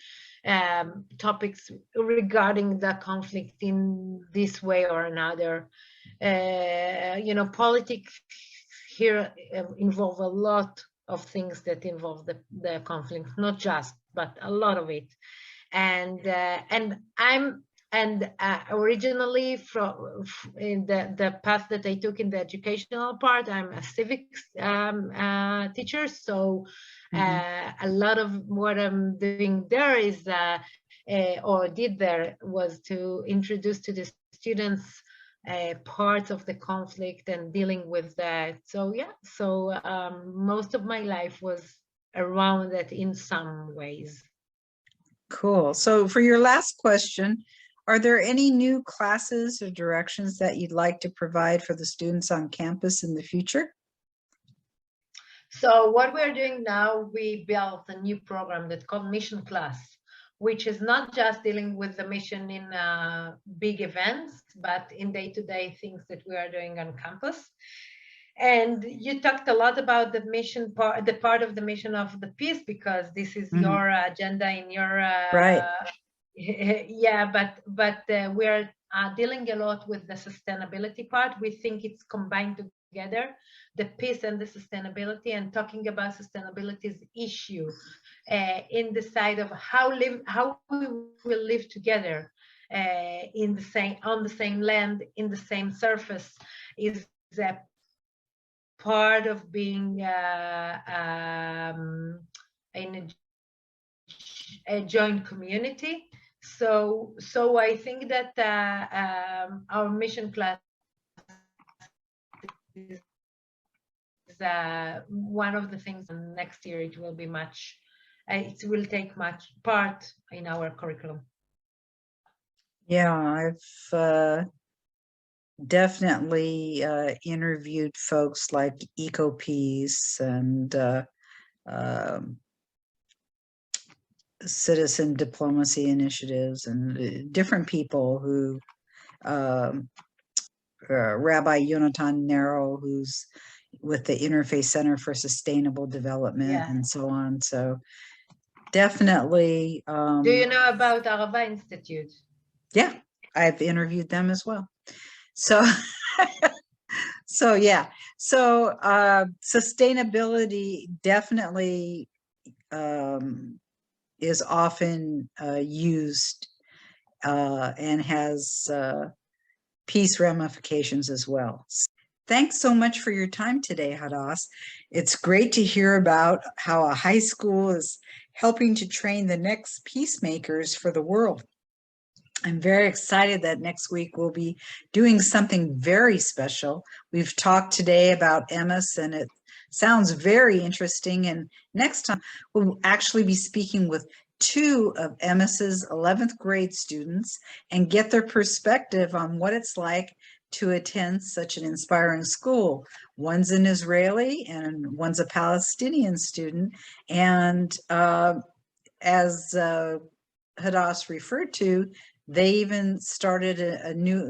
topics regarding the conflict in this way or another. You know, politics here involve a lot of things that involve the conflict, not just, but a lot of it. And I'm originally from in the path that I took in the educational part, I'm a civics teacher. So a lot of what I'm doing there is or did there was to introduce to the students parts of the conflict and dealing with that. So yeah, so most of my life was around that in some ways. Cool. So for your last question, are there any new classes or directions that you'd like to provide for the students on campus in the future? So what we're doing now, we built a new program that's called Mission Class, which is not just dealing with the mission in big events, but in day-to-day things that we are doing on campus. And you talked a lot about the mission part, the part of the mission of the peace, because this is your agenda in your right. Yeah, but we're dealing a lot with the sustainability part. We think it's combined together, the peace and the sustainability, and talking about sustainability's issue in the side of how we will live together in the on the same land, in the same surface, is a part of being in a joint community. So I think that our mission class is one of the things. Next year it will be much. It will take much part in our curriculum. Yeah, I've definitely interviewed folks like EcoPeace and citizen diplomacy initiatives, and different people who Rabbi Yonatan Nero, who's with the Interfaith Center for Sustainable Development, and so on. So definitely. Do you know about Arava Institute? Yeah, I've interviewed them as well. So so yeah, so sustainability definitely is often used and has peace ramifications as well. Thanks so much for your time today, Hadas. It's great to hear about how a high school is helping to train the next peacemakers for the world. I'm very excited that next week we'll be doing something very special. We've talked today about EMIS and Sounds very interesting. And next time we'll actually be speaking with two of EMIS's 11th grade students and get their perspective on what it's like to attend such an inspiring school. One's an Israeli and one's a Palestinian student. And as Hadas referred to, they even started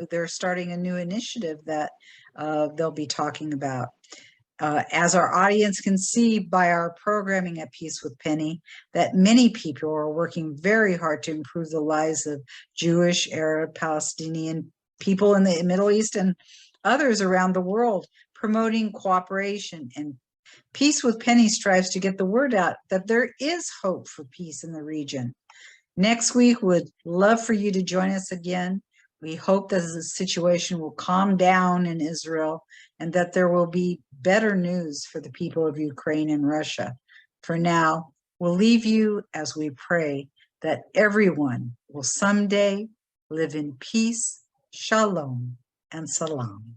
they're starting a new initiative that they'll be talking about. As our audience can see by our programming at Peace with Penny, that many people are working very hard to improve the lives of Jewish, Arab, Palestinian people in the Middle East and others around the world, promoting cooperation. And Peace with Penny strives to get the word out that there is hope for peace in the region. Next week, would love for you to join us again. We hope that the situation will calm down in Israel and that there will be better news for the people of Ukraine and Russia. For now, we'll leave you as we pray that everyone will someday live in peace, shalom, and salam.